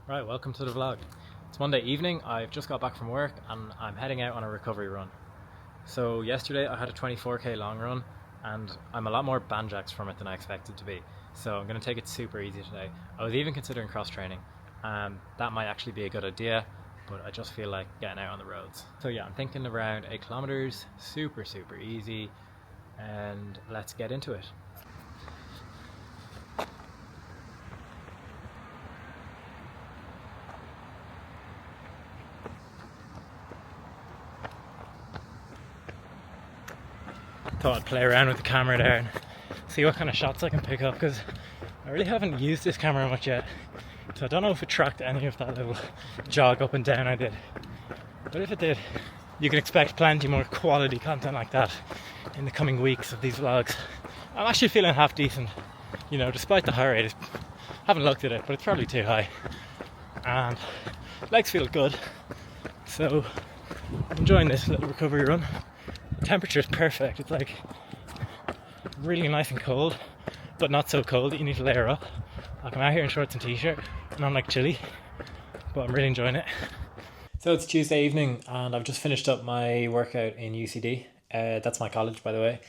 Right, welcome to the vlog. It's Monday evening, I've just got back from work and I'm heading out on a recovery run. So yesterday I had a 24k long run and I'm a lot more banjaxed from it than I expected to be. So I'm going to take it super easy today. I was even considering cross training. That might actually be a good idea, but I just feel like getting out on the roads. So yeah, I'm thinking around 8 kilometers, super easy, and let's get into it. Thought I'd play around with the camera there and see what kind of shots I can pick up, because I really haven't used this camera much yet, so I don't know if it tracked any of that little jog up and down I did. But if it did, you can expect plenty more quality content like that in the coming weeks of these vlogs. I'm actually feeling half decent, you know, despite the heart rate. I haven't looked at it, but it's probably too high. And legs feel good, so I'm enjoying this little recovery run. The temperature is perfect. It's like really nice and cold, but not so cold that you need to layer up. Like, I'm out here in shorts and t-shirt and I'm like chilly, but I'm really enjoying it. So it's Tuesday evening and I've just finished up my workout in UCD. That's my college, by the way.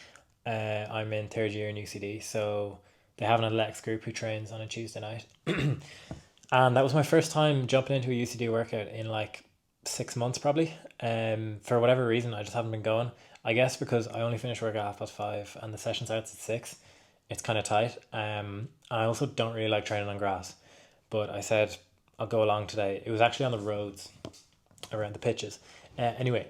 I'm in third year in UCD, so they have an athletics group who trains on a Tuesday night. And that was my first time jumping into a UCD workout in like 6 months probably. For whatever reason I just haven't been going. I guess because I only finish work at 5:30 and the session starts at 6. It's kind of tight. I also don't really like training on grass, but I said I'll go along today. It was actually on the roads around the pitches. Anyway,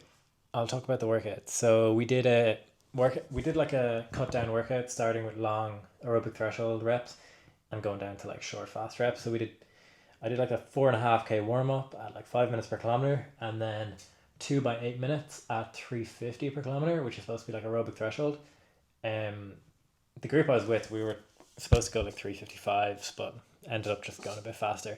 I'll talk about the workout. So we did like a cut down workout, starting with long aerobic threshold reps and going down to like short fast reps. So I did like a 4.5k warm up at like 5 minutes per kilometer, and then 2 by 8 minutes at 350 per kilometer, which is supposed to be like aerobic threshold. The group I was with, we were supposed to go like 355s, but ended up just going a bit faster.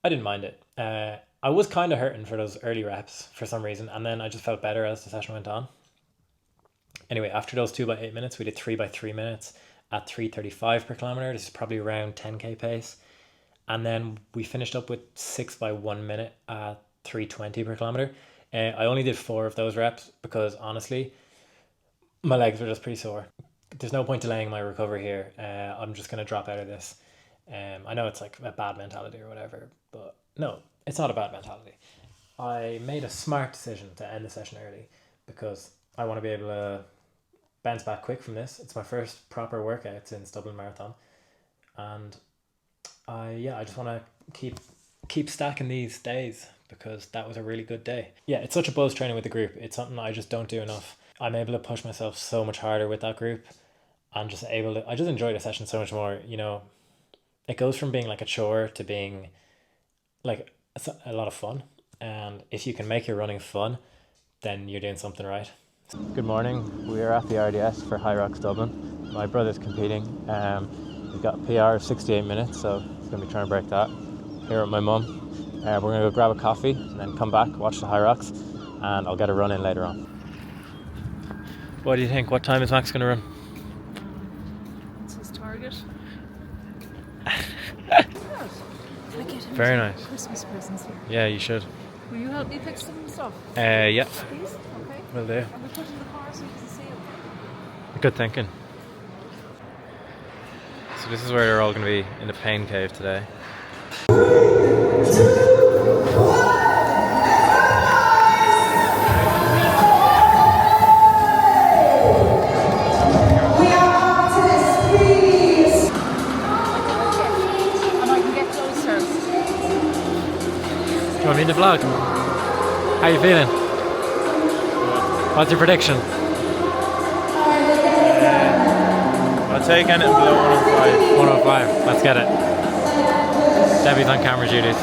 I didn't mind it. I was kind of hurting for those early reps for some reason, and then I just felt better as the session went on. Anyway, after those 2 by 8 minutes, we did 3 by 3 minutes at 335 per kilometer. This is probably around 10k pace. And then we finished up with 6 by 1 minute at 320 per kilometer. I only did 4 of those reps because honestly, my legs were just pretty sore. There's no point delaying my recovery here. I'm just going to drop out of this. I know it's like a bad mentality or whatever, but no, it's not a bad mentality. I made a smart decision to end the session early because I want to be able to bounce back quick from this. It's my first proper workout since Dublin Marathon, and I just want to keep stacking these days because that was a really good day. Yeah, it's such a buzz training with the group. It's something I just don't do enough. I'm able to push myself so much harder with that group. I just enjoy the session so much more. You know, it goes from being like a chore to being like a lot of fun. And if you can make your running fun, then you're doing something right. Good morning. We are at the RDS for Hyrox Dublin. My brother's competing. He's got a PR of 68 minutes, so he's going to be trying to break that. Here with my mum. We're going to go grab a coffee and then come back, watch the Hyrox, and I'll get a run in later on. What do you think? What time is Max going to run? It's his target. Very nice. Christmas presents here. Yeah, you should. Will you help me pick some stuff? Yeah. Please? Okay. Will do. And we put in the car so you can see it. Good thinking. So this is where they're all going to be, in the pain cave today. You want me to vlog? How you feeling? What's your prediction? I'll take anything below 105. 105. Let's get it. Debbie's on camera duties.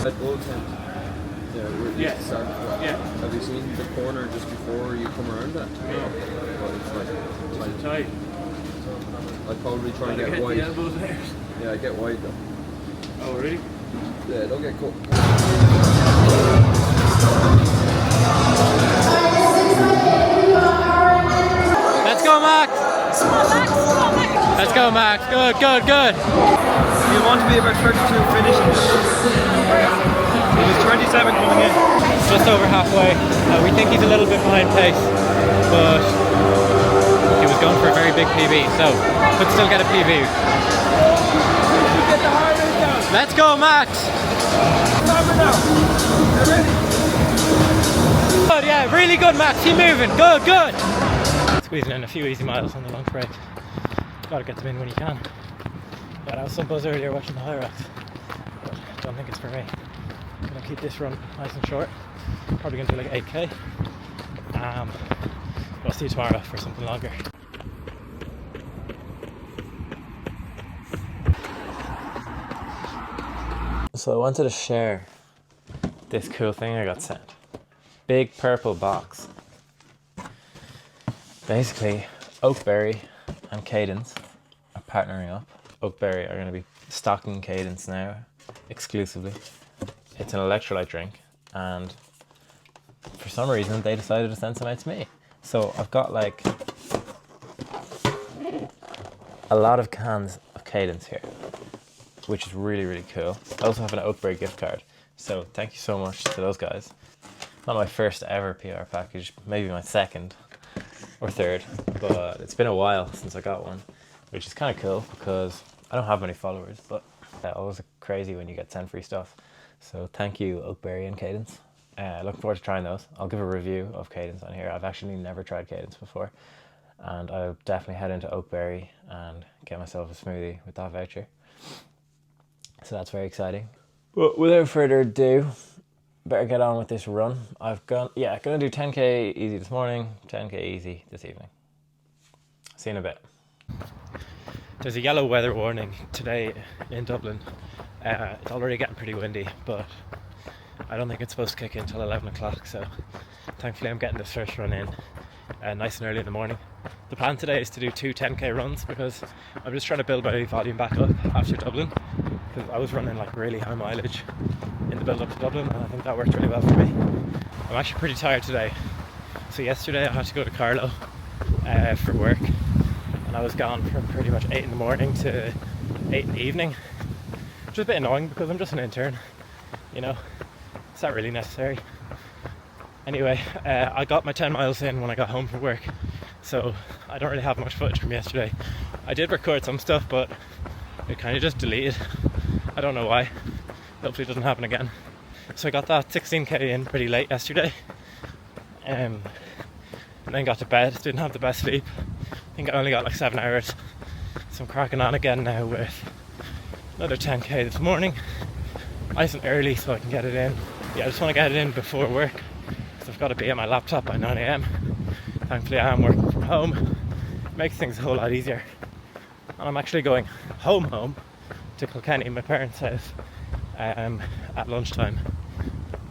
That goal tent there, where it used to start. Yeah. Have you seen the corner just before you come around that? No. Well, it's like Tight. I'd probably try and get wide. Yeah, get wide though. Oh, really? Yeah, don't get caught. Let's go, Max! Come on, Max! Come on, Max! Let's go, Max. Good, good, good. You want to be about 32 finishing. He was 27 coming in. Just over halfway. We think he's a little bit behind pace, but he was going for a very big PB, so could still get a PB. Let's go, Max. Good, yeah, really good, Max. Keep moving. Good, good. Squeezing in a few easy miles on the lunch break. Gotta get them in when you can. Yeah, that was some buzz earlier watching the Hyrox, but don't think it's for me. I'm gonna keep this run nice and short. Probably gonna do like 8k. We'll see you tomorrow for something longer. So I wanted to share this cool thing I got sent. Big purple box. Basically, Oakberry and Cadence are partnering up. Oakberry are going to be stocking Cadence now exclusively. It's an electrolyte drink, and for some reason they decided to send some out to me. So I've got like a lot of cans of Cadence here, which is really, really cool. I also have an Oakberry gift card. So thank you so much to those guys. Not my first ever PR package, maybe my second or third, but it's been a while since I got one, which is kind of cool because I don't have many followers, but always crazy when you get sent free stuff. So thank you, Oakberry and Cadence. Looking forward to trying those. I'll give a review of Cadence on here. I've actually never tried Cadence before, and I'll definitely head into Oakberry and get myself a smoothie with that voucher. So that's very exciting. But without further ado, better get on with this run. Gonna do 10k easy this morning, 10k easy this evening. See you in a bit. There's a yellow weather warning today in Dublin. It's already getting pretty windy, but I don't think it's supposed to kick in until 11 o'clock, so thankfully I'm getting this first run in nice and early in the morning. The plan today is to do 2 10k runs because I'm just trying to build my volume back up after Dublin, because I was running like really high mileage in the build up to Dublin, and I think that worked really well for me. I'm actually pretty tired today. So yesterday I had to go to Carlo for work, and I was gone from pretty much 8 in the morning to 8 in the evening, which is a bit annoying because I'm just an intern, you know, it's not really necessary. Anyway, I got my 10 miles in when I got home from work, so I don't really have much footage from yesterday. I did record some stuff, but it kind of just deleted. I don't know why. Hopefully it doesn't happen again. So I got that 16k in pretty late yesterday, and then got to bed. Didn't have the best sleep. I think I only got like 7 hours. So I'm cracking on again now with another 10k this morning. Nice and early so I can get it in. Yeah, I just want to get it in before work, because I've got to be at my laptop by 9 AM. Thankfully I am working from home. It makes things a whole lot easier. And I'm actually going home to Kilkenny, my parents' house, at lunchtime.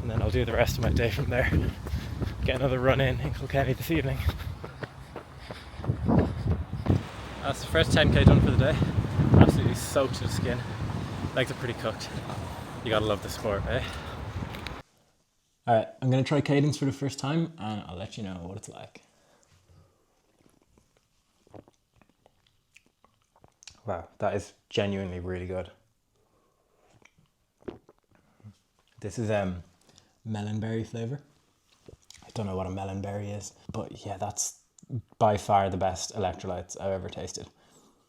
And then I'll do the rest of my day from there. Get another run in Kilkenny this evening. That's the first 10k done for the day. Absolutely soaked to the skin. Legs are pretty cooked. You gotta love the sport, eh? Alright, I'm gonna try Cadence for the first time and I'll let you know what it's like. Wow, that is genuinely really good. This is melonberry flavour. I don't know what a melonberry is, but yeah, that's by far the best electrolytes I've ever tasted.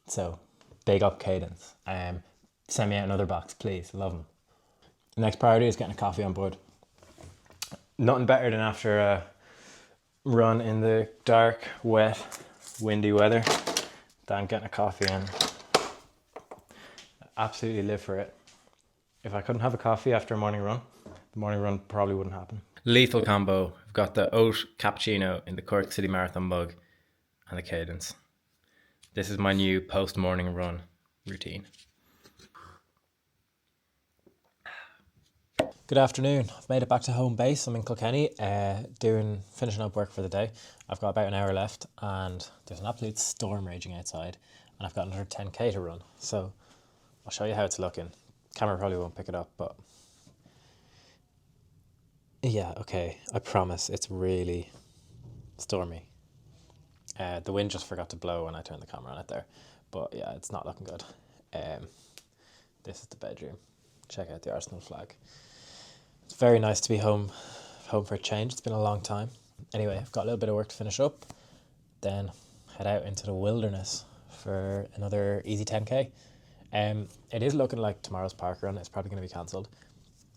So, big up Cadence. Send me out another box, please. Love them. The next priority is getting a coffee on board. Nothing better than after a run in the dark, wet, windy weather than getting a coffee in. I absolutely live for it. If I couldn't have a coffee after a morning run, the morning run probably wouldn't happen. Lethal combo. I've got the oat cappuccino in the Cork City Marathon mug and the Cadence. This is my new post-morning run routine. Good afternoon. I've made it back to home base. I'm in Kilkenny, finishing up work for the day. I've got about an hour left and there's an absolute storm raging outside, and I've got another 10k to run. So I'll show you how it's looking. Camera probably won't pick it up, but yeah, okay. I promise it's really stormy. The wind just forgot to blow when I turned the camera on it there. but yeah, it's not looking good. This is the bedroom. Check out the Arsenal flag. It's very nice to be home for a change. It's been a long time. Anyway, I've got a little bit of work to finish up, then head out into the wilderness for another easy 10k. It is looking like tomorrow's park run is probably going to be cancelled.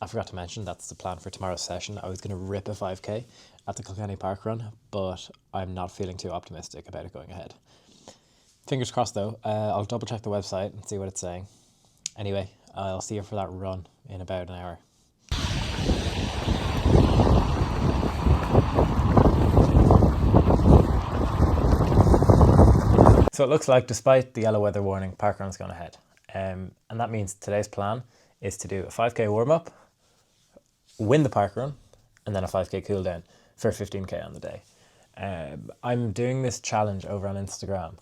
I forgot to mention that's the plan for tomorrow's session. I was going to rip a 5k at the Kilkenny park run, but I'm not feeling too optimistic about it going ahead. Fingers crossed though. I'll double check the website and see what it's saying. Anyway, I'll see you for that run in about an hour. So it looks like, despite the yellow weather warning, parkrun's gone ahead. And that means today's plan is to do a 5k warm-up, win the parkrun, and then a 5k cool down for 15k on the day. I'm doing this challenge over on Instagram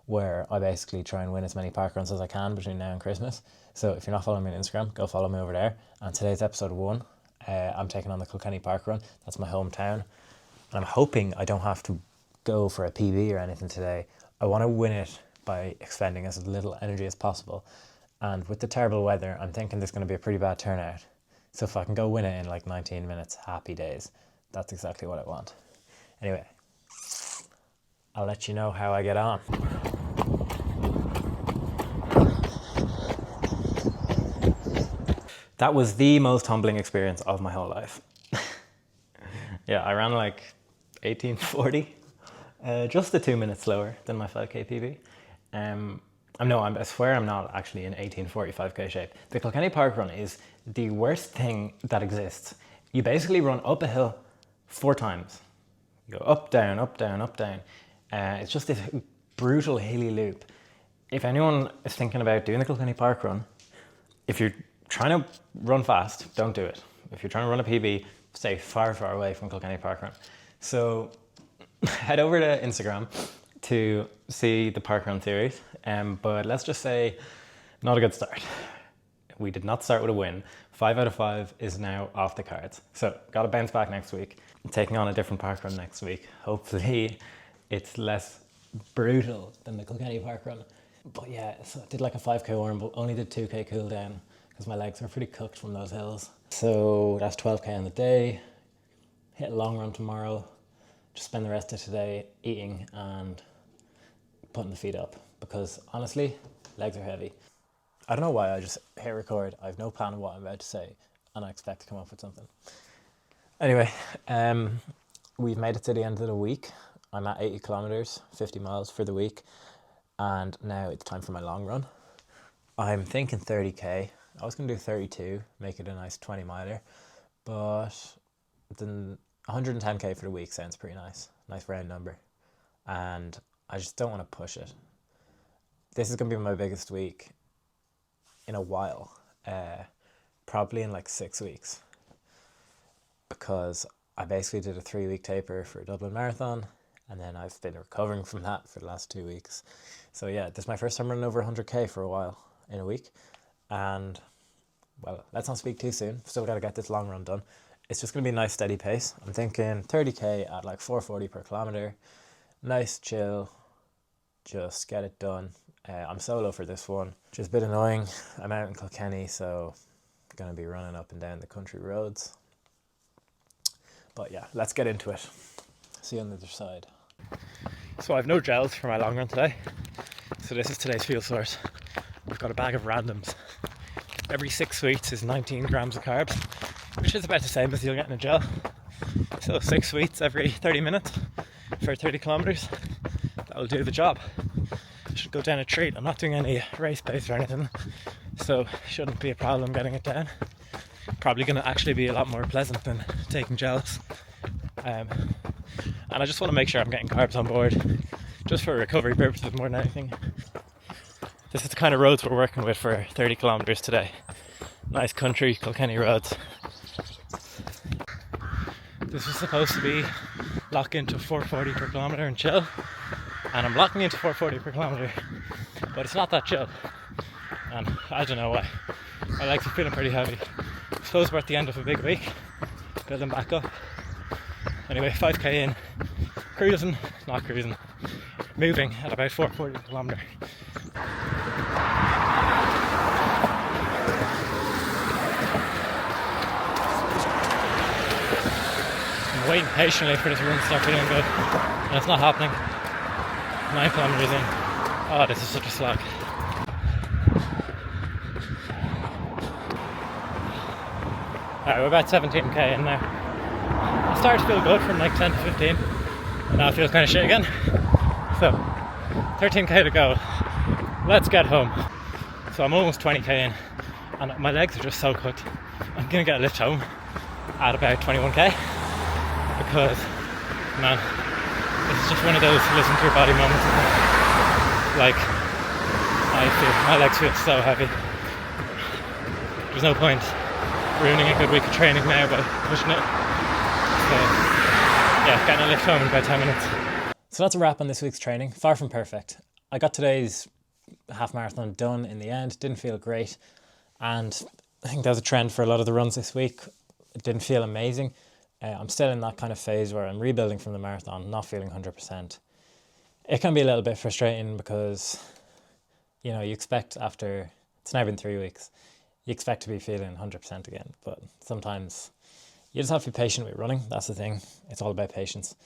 where I basically try and win as many parkruns as I can between now and Christmas. So if you're not following me on Instagram, go follow me over there. And today's episode 1. I'm taking on the Kilkenny parkrun. That's my hometown. And I'm hoping I don't have to go for a PB or anything today. I want to win it by expending as little energy as possible. And with the terrible weather, I'm thinking there's going to be a pretty bad turnout. So if I can go win it in like 19 minutes, happy days. That's exactly what I want. Anyway, I'll let you know how I get on. That was the most humbling experience of my whole life. Yeah, I ran like 1840. Just the 2 minutes slower than my 5k PB. I swear I'm not actually in 1845k shape. The Kilkenny Park Run is the worst thing that exists. You basically run up a hill 4 times. You go up, down, up, down, up, down. It's just this brutal hilly loop. If anyone is thinking about doing the Kilkenny Park Run, if you're trying to run fast, don't do it. If you're trying to run a PB, stay far, far away from Kilkenny Park Run. So head over to Instagram to see the parkrun series, but let's just say not a good start. We did not start with a win. 5 out of 5 is now off the cards. So got to bounce back next week. Taking on a different parkrun next week. Hopefully it's less brutal than the Kilkenny parkrun. But yeah, so I did like a 5k warm, but only did 2k cool down because my legs are pretty cooked from those hills. So that's 12k on the day. Hit a long run tomorrow. Just spend the rest of today eating and putting the feet up because honestly, legs are heavy. I don't know why I just hit record. I have no plan of what I'm about to say and I expect to come up with something. Anyway, we've made it to the end of the week. I'm at 80 kilometers, 50 miles for the week. And now it's time for my long run. I'm thinking 30k. I was going to do 32, make it a nice 20 miler, but then 110k for the week sounds pretty nice. Nice round number. And I just don't want to push it. This is going to be my biggest week in a while. Probably in like 6 weeks. Because I basically did a 3-week taper for a Dublin marathon. And then I've been recovering from that for the last 2 weeks. So yeah, this is my first time running over 100k for a while in a week. And well, let's not speak too soon. Still got to get this long run done. It's just going to be a nice steady pace. I'm thinking 30k at like 440 per kilometer. Nice, chill, just get it done. I'm solo for this one, which is a bit annoying. I'm out in Kilkenny, so I'm going to be running up and down the country roads. But yeah, let's get into it. See you on the other side. So I have no gels for my long run today. So this is today's fuel source. I've got a bag of randoms. Every 6 sweets is 19 grams of carbs, which is about the same as you'll get in a gel. So 6 sweets every 30 minutes for 30 kilometers. That'll do the job. I should go down a treat. I'm not doing any race pace or anything, so shouldn't be a problem getting it down. Probably going to actually be a lot more pleasant than taking gels. And I just want to make sure I'm getting carbs on board, just for recovery purposes more than anything. This is the kind of roads we're working with for 30 kilometers today. Nice country Kilkenny roads. This was supposed to be lock into 440 per kilometer and chill, and I'm locking into 440 per kilometer, but it's not that chill, and I don't know why. My legs are feeling pretty heavy. I suppose we're at the end of a big week, building back up. Anyway, 5k in, moving at about 440 per kilometer. waiting patiently for this run to start feeling good, and it's not happening. 9 kilometers in. Oh, this is such a slog. Alright, we're about 17k in now. I started to feel good from like 10 to 15, and now it feels kind of shit again. So, 13k to go. Let's get home. So I'm almost 20k in, and my legs are just so cooked. I'm gonna get a lift home at about 21k, because, man, it's just one of those listen to your body moments. Like, my legs feel so heavy. There's no point ruining a good week of training now by pushing it. So, yeah, getting a lift home in about 10 minutes. So that's a wrap on this week's training. Far from perfect. I got today's half marathon done in the end. Didn't feel great, and I think that was a trend for a lot of the runs this week. It didn't feel amazing. I'm still in that kind of phase where I'm rebuilding from the marathon, not feeling 100%. It can be a little bit frustrating because, you know, you expect after, it's now been 3 weeks, you expect to be feeling 100% again, but sometimes you just have to be patient with running. That's the thing. It's all about patience.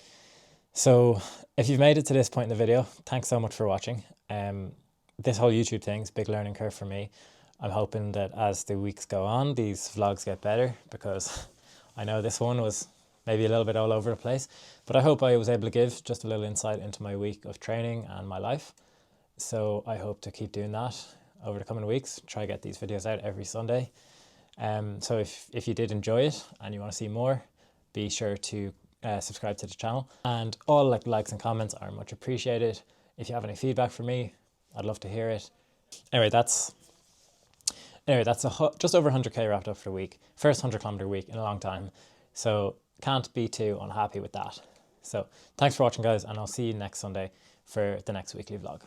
So if you've made it to this point in the video, thanks so much for watching. This whole YouTube thing's a big learning curve for me. I'm hoping that as the weeks go on, these vlogs get better, because I know this one was maybe a little bit all over the place, but I hope I was able to give just a little insight into my week of training and my life. So I hope to keep doing that over the coming weeks, try to get these videos out every Sunday. So if you did enjoy it and you want to see more, be sure to subscribe to the channel, and all likes and comments are much appreciated. If you have any feedback for me, I'd love to hear it. Anyway, that's just over 100k wrapped up for the week. First 100-kilometer week in a long time. So can't be too unhappy with that. So thanks for watching, guys, and I'll see you next Sunday for the next weekly vlog.